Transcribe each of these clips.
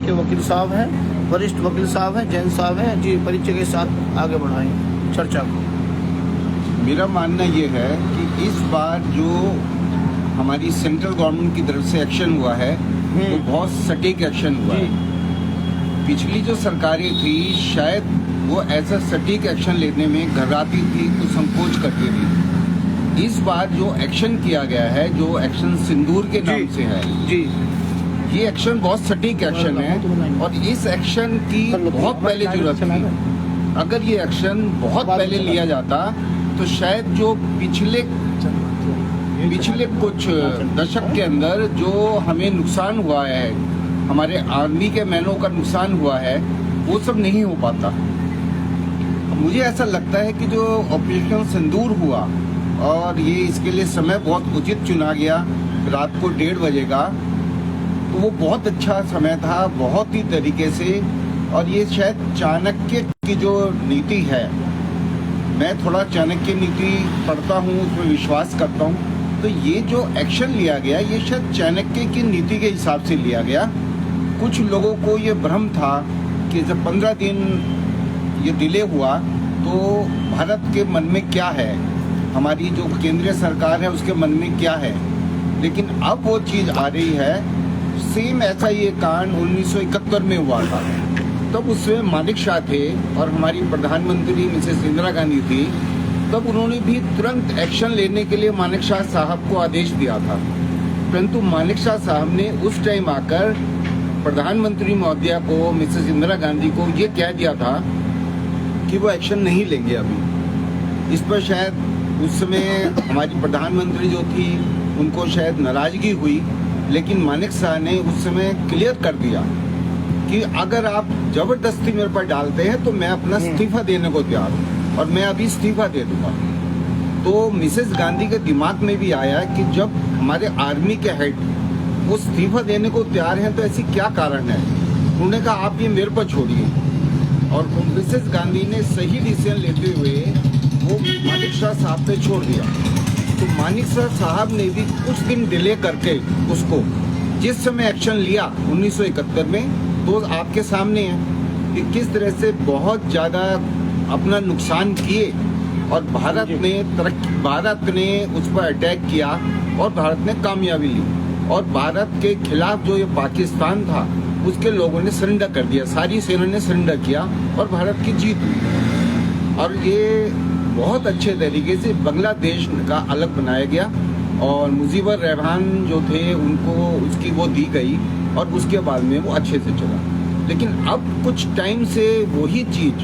के वकील साहब हैं, वरिष्ठ वकील साहब हैं, जैन साहब हैं जी, परिचय के साथ आगे बढ़ाएं चर्चा को। मेरा मानना ये है कि इस बार जो हमारी सेंट्रल गवर्नमेंट की तरफ से एक्शन हुआ है वो बहुत सटीक एक्शन हुआ है। पिछली जो सरकारें थी शायद वो ऐसा सटीक एक्शन लेने में घबराती थी, कुछ संकोच करती थी। इस बार जो एक्शन किया गया है, जो एक्शन सिंदूर के नाम से है जी, ये एक्शन बहुत सटीक एक्शन है और इस एक्शन की बहुत पहले जरूरत थी। अगर ये एक्शन बहुत पहले लिया जाता तो शायद जो पिछले कुछ दशक के अंदर जो हमें नुकसान हुआ है, हमारे आर्मी के मैनों का नुकसान हुआ है, वो सब नहीं हो पाता। मुझे ऐसा लगता है कि जो ऑपरेशन सिंदूर हुआ और ये इसके लिए समय बहुत उचित चुना गया, रात को 1:30 बजे का, तो वो बहुत अच्छा समय था, बहुत ही तरीके से। और ये शायद चाणक्य की जो नीति है, मैं थोड़ा चाणक्य नीति पढ़ता हूँ, उसमें विश्वास करता हूँ, तो ये जो एक्शन लिया गया ये शायद चाणक्य की नीति के हिसाब से लिया गया। कुछ लोगों को ये भ्रम था कि जब 15 दिन ये डिले हुआ तो भारत के मन में क्या है, हमारी जो केंद्रीय सरकार है उसके मन में क्या है, लेकिन अब वो चीज़ आ रही है। सेम ऐसा ये कांड 1971 में हुआ था, तब उसमें मानिक शाह थे और हमारी प्रधानमंत्री मिसेस इंदिरा गांधी थी। तब उन्होंने भी तुरंत एक्शन लेने के लिए मानिक शाह साहब को आदेश दिया था, परंतु मानिक शाह साहब ने उस टाइम आकर प्रधानमंत्री महोदया को, मिसेस इंदिरा गांधी को ये कह दिया था कि वो एक्शन नहीं लेंगे अभी। इस पर शायद उस समय हमारी प्रधानमंत्री जो थी उनको शायद नाराजगी हुई, लेकिन मानिक शाह ने उस समय क्लियर कर दिया कि अगर आप जबरदस्ती मेरे पर डालते हैं तो मैं अपना इस्तीफा देने को तैयार हूँ और मैं अभी इस्तीफा दे दूंगा। तो मिसेस गांधी के दिमाग में भी आया कि जब हमारे आर्मी के हेड वो इस्तीफा देने को तैयार हैं तो ऐसी क्या कारण है। उन्होंने कहा आप ये मेरे पर छोड़िए, और मिसेस गांधी ने सही डिसीजन लेते हुए वो मानिक शाह साहब पे छोड़ दिया। तो मानिक शाह साहब ने भी कुछ दिन डिले करके उसको जिस समय एक्शन लिया 1971 में, तो आपके सामने है कि किस तरह से बहुत ज़्यादा अपना नुकसान किए और भारत ने उस पर अटैक किया और भारत ने कामयाबी ली। और भारत के खिलाफ जो ये पाकिस्तान था उसके लोगों ने सरेंडर कर दिया, सारी सेना ने सरेंडर किया और भारत की जीत हुई। और ये बहुत अच्छे तरीके से बांग्लादेश का अलग बनाया गया और मुजीबर रहमान जो थे उनको उसकी वो दी गई और उसके बाद में वो अच्छे से चला। लेकिन अब कुछ टाइम से वही चीज़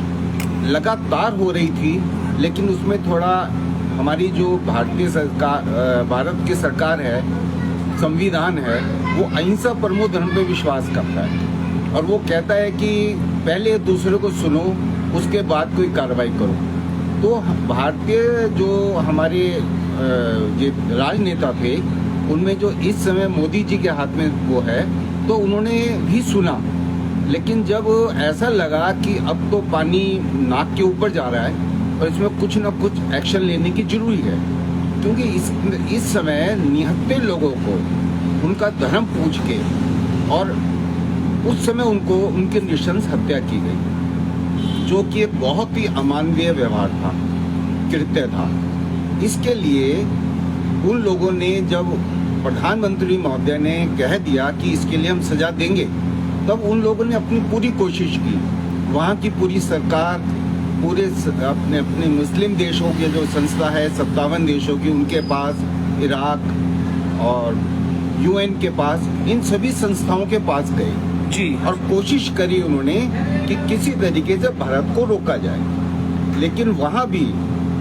लगातार हो रही थी, लेकिन उसमें थोड़ा हमारी जो भारत की सरकार है, संविधान है, वो अहिंसा परमो धर्म पे विश्वास करता है और वो कहता है कि पहले दूसरे को सुनो, उसके बाद कोई कार्रवाई करो। तो भारतीय जो हमारे ये राजनेता थे उनमें जो इस समय मोदी जी के हाथ में वो है, तो उन्होंने भी सुना, लेकिन जब ऐसा लगा कि अब तो पानी नाक के ऊपर जा रहा है और इसमें कुछ न कुछ एक्शन लेने की जरूरी है, क्योंकि इस समय निहत्थे लोगों को उनका धर्म पूछ के और उस समय उनको उनके नृशंस हत्या की गई, जो कि एक बहुत ही अमानवीय व्यवहार था, कृत्य था। इसके लिए उन लोगों ने जब प्रधानमंत्री महोदय ने कह दिया कि इसके लिए हम सजा देंगे, तब उन लोगों ने अपनी पूरी कोशिश की। वहाँ की पूरी सरकार, पूरे अपने मुस्लिम देशों के जो संस्था है 57 देशों की, उनके पास, इराक और UN के पास, इन सभी संस्थाओं के पास गए जी और कोशिश करी उन्होंने कि किसी तरीके से भारत को रोका जाए। लेकिन वहाँ भी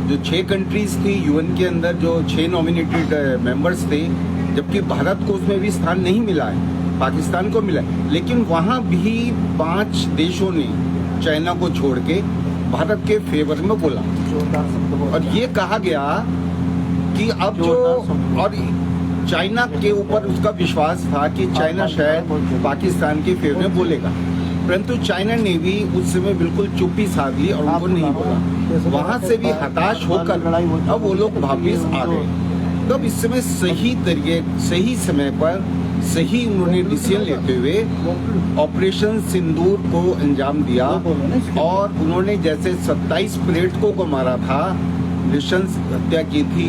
जो 6 कंट्रीज थी UN के अंदर, जो 6 नॉमिनेटेड मेंबर्स थे, जबकि भारत को उसमें भी स्थान नहीं मिला है, पाकिस्तान को मिला, लेकिन वहाँ भी 5 देशों ने चाइना को छोड़ के भारत के फेवर में बोला और ये कहा गया कि अब जो, और चाइना के ऊपर उसका विश्वास था कि चाइना शायद पाकिस्तान के फेवर में बोलेगा, परंतु चाइना ने भी उस समय बिल्कुल चुप्पी साध ली और उनको नहीं बोला। वहाँ से भी हताश होकर अब वो लोग वापिस आ गए। तब इस समय सही समय पर सही उन्होंने डिसीजन लेते हुए ऑपरेशन सिंदूर को अंजाम दिया। और उन्होंने जैसे 27 पर्यटकों को मारा था, नृशंस हत्या की थी,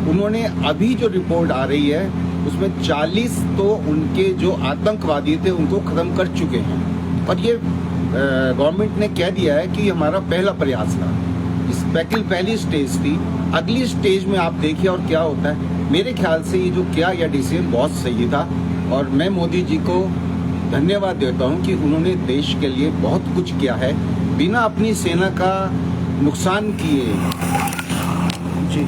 उन्होंने अभी जो रिपोर्ट आ रही है उसमें 40 तो उनके जो आतंकवादी थे उनको खत्म कर चुके हैं। और ये गवर्नमेंट ने कह दिया है कि हमारा पहला प्रयास था, इस पहली स्टेज थी। अगली स्टेज में आप देखिए और क्या होता है। मेरे ख्याल से ये जो किया यह डिसीजन बहुत सही था और मैं मोदी जी को धन्यवाद देता हूं कि उन्होंने देश के लिए बहुत कुछ किया है बिना अपनी सेना का नुकसान किए। जी,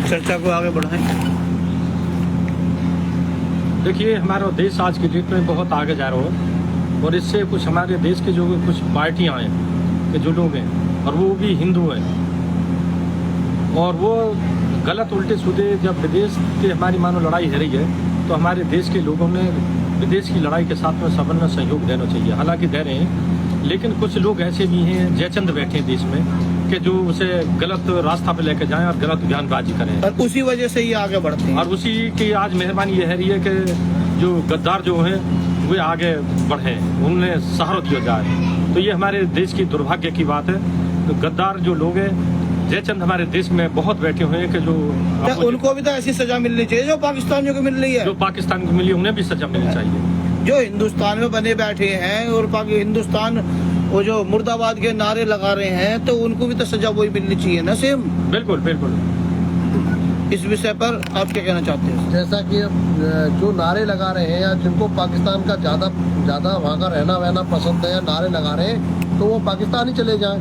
चर्चा को आगे बढ़ाएं। देखिए, हमारा देश आज की डेट में बहुत आगे जा रहा है और इससे कुछ हमारे देश के जो कुछ पार्टियां हैं कि जो लोग हैं और वो भी हिंदू हैं और वो गलत उल्टे सीधे जब विदेश की हमारी मानो लड़ाई है रही है तो हमारे देश के लोगों ने विदेश की लड़ाई के साथ में सबन में सहयोग देना चाहिए। हालांकि दे रहे हैं, लेकिन कुछ लोग ऐसे भी हैं जयचंद बैठे हैं देश में कि जो उसे गलत रास्ता पे लेके जाएं और गलत बयानबाजी करें और उसी वजह से ये आगे बढ़ते हैं। और उसी की आज मेहरबानी ये है रही है कि जो गद्दार जो हैं वे आगे बढ़े, उन्हें सहारा दिया जाए। तो ये हमारे देश की दुर्भाग्य की बात है। तो गद्दार जो लोग हैं, जयचंद हमारे देश में बहुत बैठे हुए हैं कि जो उनको भी तो ऐसी सजा मिलनी चाहिए जो पाकिस्तानियों को मिल रही है। जो पाकिस्तान को मिली उन्हें भी सजा मिलनी चाहिए। जो हिंदुस्तान में बने बैठे हैं और हिंदुस्तान वो जो मुर्दाबाद के नारे लगा रहे हैं तो उनको भी तो सजा वही मिलनी चाहिए ना। सेम बिल्कुल बिल्कुल। इस विषय पर आप क्या कहना चाहते हैं? जैसा कि जो नारे लगा रहे हैं या जिनको पाकिस्तान का ज्यादा वहाँ का रहना वहना पसंद है या नारे लगा रहे हैं तो वो पाकिस्तान ही चले जाएं।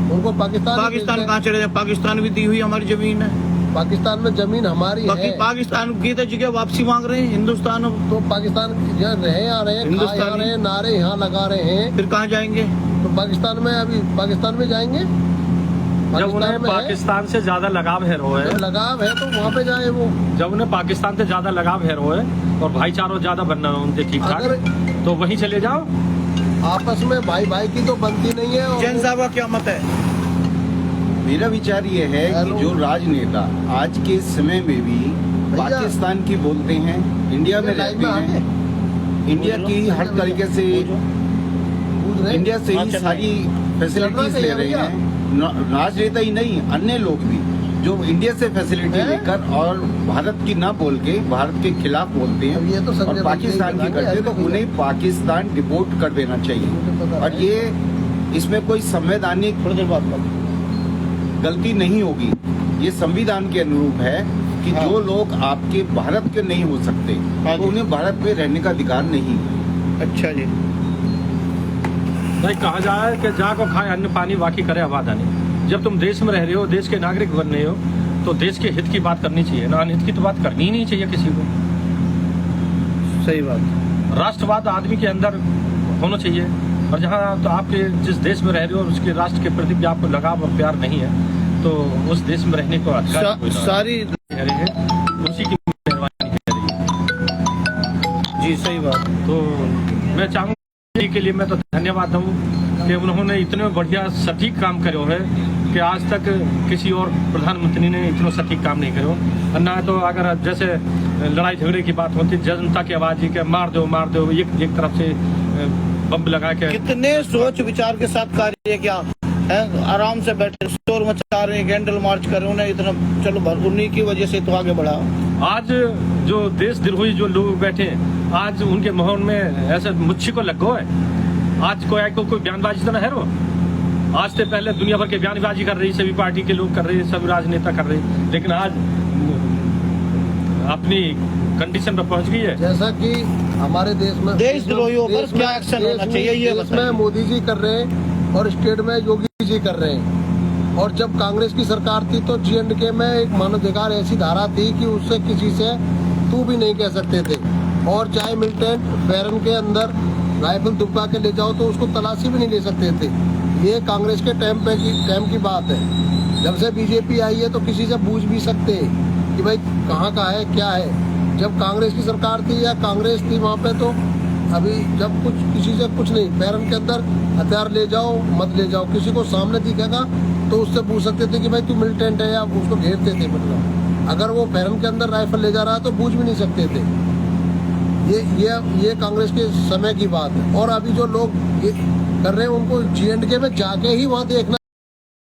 उनको पाकिस्तान कहाँ चले जाए? पाकिस्तान भी दी हुई हमारी जमीन है। पाकिस्तान में जमीन हमारी है। पाकिस्तान की तो जगह वापसी मांग रहे हैं हिंदुस्तान। तो पाकिस्तान रहे आ रहे हैं, खा यहाँ रहे हैं, नारे यहाँ लगा रहे हैं, फिर कहाँ जाएंगे? तो पाकिस्तान में अभी पाकिस्तान में जाएंगे। जब उन्हें पाकिस्तान से ज्यादा लगाव है लगाव है तो वहाँ पे जाए वो। जब उन्हें पाकिस्तान से ज्यादा लगाव है और भाईचारा ज्यादा बनना है उनके ठीक ठाक, तो वहीं चले जाओ। आपस में भाई भाई की तो बनती नहीं है। जैन साहब का क्या मत है? मेरा विचार ये है कि जो राजनेता आज के समय में भी पाकिस्तान की बोलते हैं, इंडिया में रहते हैं, इंडिया की हर तरीके से इंडिया से ही सारी फैसिलिटीज ले रहे हैं। राजनेता ही नहीं, अन्य लोग भी जो इंडिया से फैसिलिटी लेकर और भारत की ना बोल के भारत के खिलाफ बोलते हैं और पाकिस्तान की करते हैं, तो उन्हें पाकिस्तान डिपोर्ट कर देना चाहिए। और ये इसमें कोई संवैधानिक गलती नहीं होगी। ये संविधान के अनुरूप है कि जो लोग आपके भारत के नहीं हो सकते तो उन्हें भारत में रहने का अधिकार नहीं है। अच्छा जी। भाई कहा जाए कि जाको खाए अन्न पानी बाकी करे आबादानी। जब तुम देश में रह रहे हो, देश के नागरिक बन रहे हो, तो देश के हित की बात करनी चाहिए ना, अनहित की तो बात करनी ही नहीं चाहिए किसी को। सही बात। राष्ट्रवाद आदमी के अंदर होना चाहिए और जहाँ तो आपके जिस देश में रह रहे हो उसके राष्ट्र के प्रति भी आपको लगाव और प्यार नहीं है तो उस देश में रहने को अधिकार सारी उसी की मेहरबानी है। जी सही बात। तो मैं चाहूँगा के लिए मैं तो धन्यवाद दूँ कि उन्होंने इतने बढ़िया सटीक काम करो है कि आज तक किसी और प्रधानमंत्री ने इतना सटीक काम नहीं करो। ना तो अगर जैसे लड़ाई झगड़े की बात होती, जनता की आवाज ही के मार दो एक तरफ से बम लगा के। कितने सोच विचार के साथ कार्य क्या है, आराम से बैठे शोर मचा रहे, कैंडल मार्च कर रहे, उन्हें इतना चलो उन्हीं की वजह से तो आगे बढ़ा। आज जो देशद्रोही जो लोग बैठे आज उनके माहौल में ऐसे मुच्छी को लगो है। आज कोई बयानबाजी तो ना है रो। आज से पहले दुनिया भर के बयानबाजी कर रही, सभी पार्टी के लोग कर रहे, सभी राजनेता कर रहे, लेकिन आज अपनी कंडीशन पर पहुंच गई है। जैसा कि हमारे देश में देशद्रोहियों पर क्या एक्शन होना चाहिए ये इसमें मोदी जी कर रहे हैं और स्टेट में योगी जी कर रहे हैं। और जब कांग्रेस की सरकार थी तो J&K में एक मानवाधिकार ऐसी धारा थी कि उससे किसी से तू भी नहीं कह सकते थे। और चाहे मिलिटेंट बैरन के अंदर राइफल दुबका के ले जाओ तो उसको तलाशी भी नहीं ले सकते थे। ये कांग्रेस के टाइम की बात है। जब से बीजेपी आई है तो किसी से पूछ भी सकते कि भाई कहाँ का है क्या है। जब कांग्रेस की सरकार थी या कांग्रेस थी वहाँ पे तो अभी जब कुछ किसी से कुछ नहीं, बैरन के अंदर हथियार ले जाओ मत ले जाओ, किसी को सामने दिखेगा तो उससे पूछ सकते थे कि भाई तू मिलिटेंट है या उसको घेरते थे। मतलब अगर वो फैरन के अंदर राइफल ले जा रहा है तो बूझ भी नहीं सकते थे। ये कांग्रेस के समय की बात है। और अभी जो लोग ये कर रहे हैं उनको J&K में जाके ही वहाँ देखना